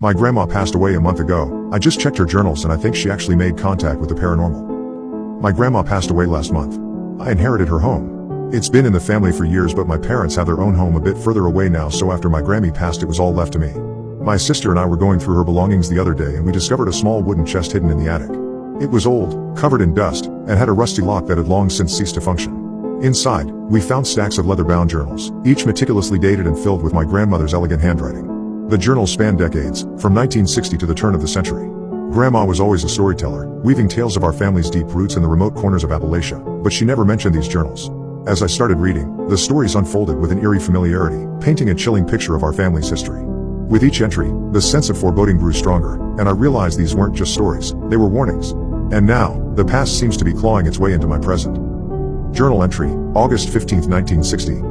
My grandma passed away a month ago. I just checked her journals and I think she actually made contact with the paranormal. My grandma passed away last month. I inherited her home. It's been in the family for years, but my parents have their own home a bit further away now, so after my Grammy passed it was all left to me. My sister and I were going through her belongings the other day and we discovered a small wooden chest hidden in the attic. It was old, covered in dust, and had a rusty lock that had long since ceased to function. Inside, we found stacks of leather-bound journals, each meticulously dated and filled with my grandmother's elegant handwriting. The journals spanned decades, from 1960 to the turn of the century. Grandma was always a storyteller, weaving tales of our family's deep roots in the remote corners of Appalachia, but she never mentioned these journals. As I started reading, the stories unfolded with an eerie familiarity, painting a chilling picture of our family's history. With each entry, the sense of foreboding grew stronger, and I realized these weren't just stories, they were warnings. And now, the past seems to be clawing its way into my present. Journal entry, August 15, 1960.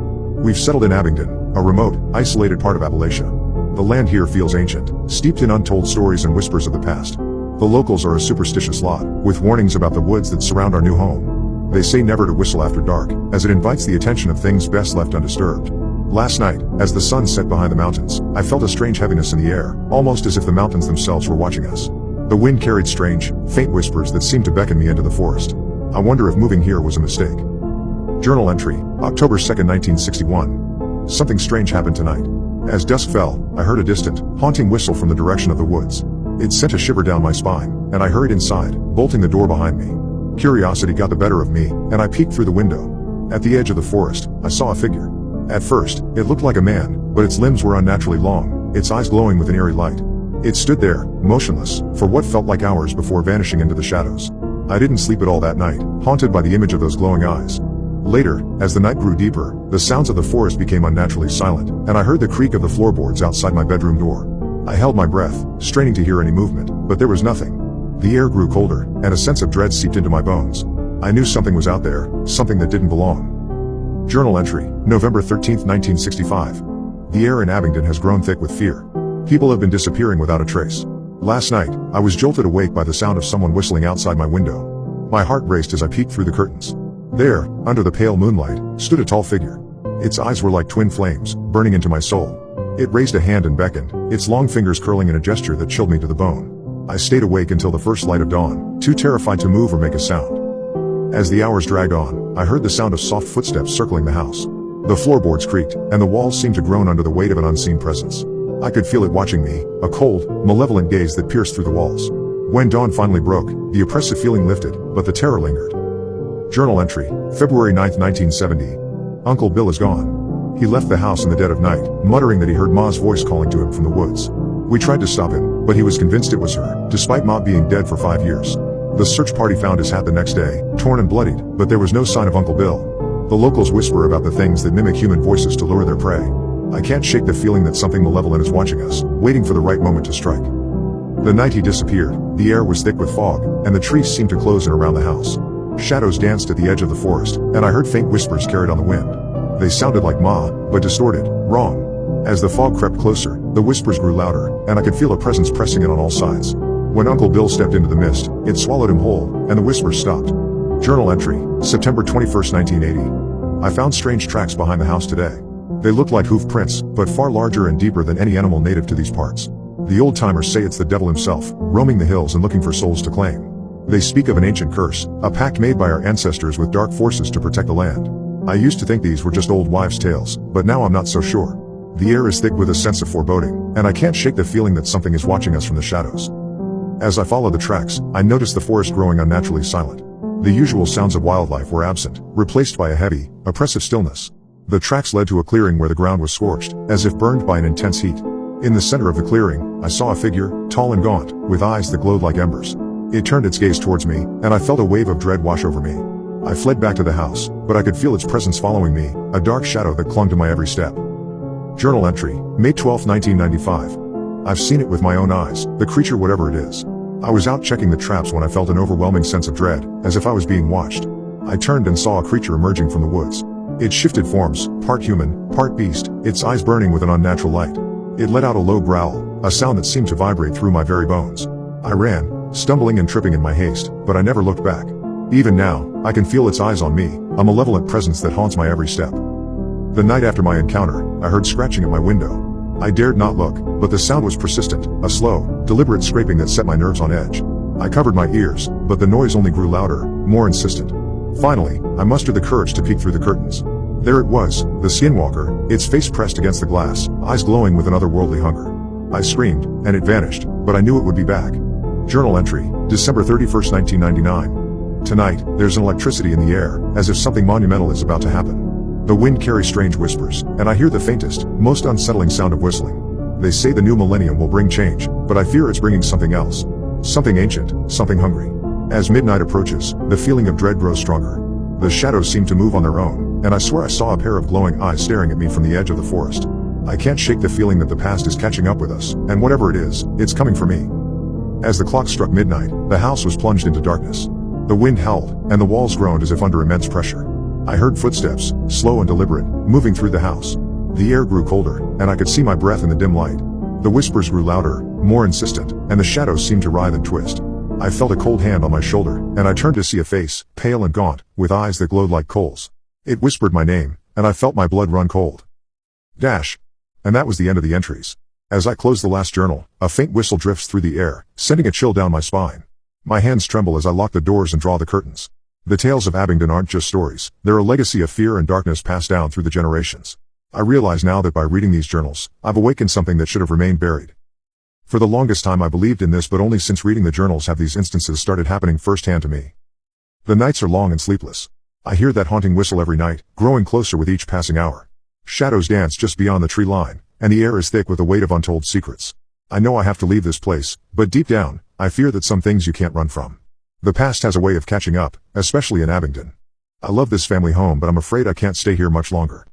We've settled in Abingdon, a remote, isolated part of Appalachia. The land here feels ancient, steeped in untold stories and whispers of the past. The locals are a superstitious lot, with warnings about the woods that surround our new home. They say never to whistle after dark, as it invites the attention of things best left undisturbed. Last night, as the sun set behind the mountains, I felt a strange heaviness in the air, almost as if the mountains themselves were watching us. The wind carried strange, faint whispers that seemed to beckon me into the forest. I wonder if moving here was a mistake. Journal entry, October 2, 1961. Something strange happened tonight. As dusk fell, I heard a distant, haunting whistle from the direction of the woods. It sent a shiver down my spine, and I hurried inside, bolting the door behind me. Curiosity got the better of me, and I peeked through the window. At the edge of the forest, I saw a figure. At first, it looked like a man, but its limbs were unnaturally long, its eyes glowing with an eerie light. It stood there, motionless, for what felt like hours before vanishing into the shadows. I didn't sleep at all that night, haunted by the image of those glowing eyes. Later, as the night grew deeper, the sounds of the forest became unnaturally silent, and I heard the creak of the floorboards outside my bedroom door. I held my breath, straining to hear any movement, but there was nothing. The air grew colder, and a sense of dread seeped into my bones. I knew something was out there, something that didn't belong. Journal entry, November 13, 1965. The air in Abingdon has grown thick with fear. People have been disappearing without a trace. Last night, I was jolted awake by the sound of someone whistling outside my window. My heart raced as I peeked through the curtains. There, under the pale moonlight, stood a tall figure. Its eyes were like twin flames, burning into my soul. It raised a hand and beckoned, its long fingers curling in a gesture that chilled me to the bone. I stayed awake until the first light of dawn, too terrified to move or make a sound. As the hours dragged on, I heard the sound of soft footsteps circling the house. The floorboards creaked, and the walls seemed to groan under the weight of an unseen presence. I could feel it watching me, a cold, malevolent gaze that pierced through the walls. When dawn finally broke, the oppressive feeling lifted, but the terror lingered. Journal entry, February 9, 1970. Uncle Bill is gone. He left the house in the dead of night, muttering that he heard Ma's voice calling to him from the woods. We tried to stop him, but he was convinced it was her, despite Ma being dead for 5 years. The search party found his hat the next day, torn and bloodied, but there was no sign of Uncle Bill. The locals whisper about the things that mimic human voices to lure their prey. I can't shake the feeling that something malevolent is watching us, waiting for the right moment to strike. The night he disappeared, the air was thick with fog, and the trees seemed to close in around the house. Shadows danced at the edge of the forest, and I heard faint whispers carried on the wind. They sounded like Ma, but distorted, wrong. As the fog crept closer, the whispers grew louder, and I could feel a presence pressing in on all sides. When Uncle Bill stepped into the mist, it swallowed him whole, and the whispers stopped. Journal entry, September 21, 1980. I found strange tracks behind the house today. They looked like hoof prints, but far larger and deeper than any animal native to these parts. The old-timers say it's the devil himself, roaming the hills and looking for souls to claim. They speak of an ancient curse, a pact made by our ancestors with dark forces to protect the land. I used to think these were just old wives' tales, but now I'm not so sure. The air is thick with a sense of foreboding, and I can't shake the feeling that something is watching us from the shadows. As I follow the tracks, I notice the forest growing unnaturally silent. The usual sounds of wildlife were absent, replaced by a heavy, oppressive stillness. The tracks led to a clearing where the ground was scorched, as if burned by an intense heat. In the center of the clearing, I saw a figure, tall and gaunt, with eyes that glowed like embers. It turned its gaze towards me, and I felt a wave of dread wash over me. I fled back to the house, but I could feel its presence following me, a dark shadow that clung to my every step. Journal entry, May 12, 1995. I've seen it with my own eyes, the creature whatever it is. I was out checking the traps when I felt an overwhelming sense of dread, as if I was being watched. I turned and saw a creature emerging from the woods. It shifted forms, part human, part beast, its eyes burning with an unnatural light. It let out a low growl, a sound that seemed to vibrate through my very bones. I ran, stumbling and tripping in my haste, but I never looked back. Even now, I can feel its eyes on me, a malevolent presence that haunts my every step. The night after my encounter, I heard scratching at my window. I dared not look, but the sound was persistent, a slow, deliberate scraping that set my nerves on edge. I covered my ears, but the noise only grew louder, more insistent. Finally, I mustered the courage to peek through the curtains. There it was, the skinwalker, its face pressed against the glass, eyes glowing with an otherworldly hunger. I screamed, and it vanished, but I knew it would be back. Journal entry, December 31st, 1999. Tonight, there's an electricity in the air, as if something monumental is about to happen. The wind carries strange whispers, and I hear the faintest, most unsettling sound of whistling. They say the new millennium will bring change, but I fear it's bringing something else. Something ancient, something hungry. As midnight approaches, the feeling of dread grows stronger. The shadows seem to move on their own, and I swear I saw a pair of glowing eyes staring at me from the edge of the forest. I can't shake the feeling that the past is catching up with us, and whatever it is, it's coming for me. As the clock struck midnight, the house was plunged into darkness. The wind howled, and the walls groaned as if under immense pressure. I heard footsteps, slow and deliberate, moving through the house. The air grew colder, and I could see my breath in the dim light. The whispers grew louder, more insistent, and the shadows seemed to writhe and twist. I felt a cold hand on my shoulder, and I turned to see a face, pale and gaunt, with eyes that glowed like coals. It whispered my name, and I felt my blood run cold. Dash. And that was the end of the entries. As I close the last journal, a faint whistle drifts through the air, sending a chill down my spine. My hands tremble as I lock the doors and draw the curtains. The tales of Abingdon aren't just stories, they're a legacy of fear and darkness passed down through the generations. I realize now that by reading these journals, I've awakened something that should have remained buried. For the longest time I believed in this, but only since reading the journals have these instances started happening firsthand to me. The nights are long and sleepless. I hear that haunting whistle every night, growing closer with each passing hour. Shadows dance just beyond the tree line, and the air is thick with the weight of untold secrets. I know I have to leave this place, but deep down, I fear that some things you can't run from. The past has a way of catching up, especially in Abingdon. I love this family home, but I'm afraid I can't stay here much longer.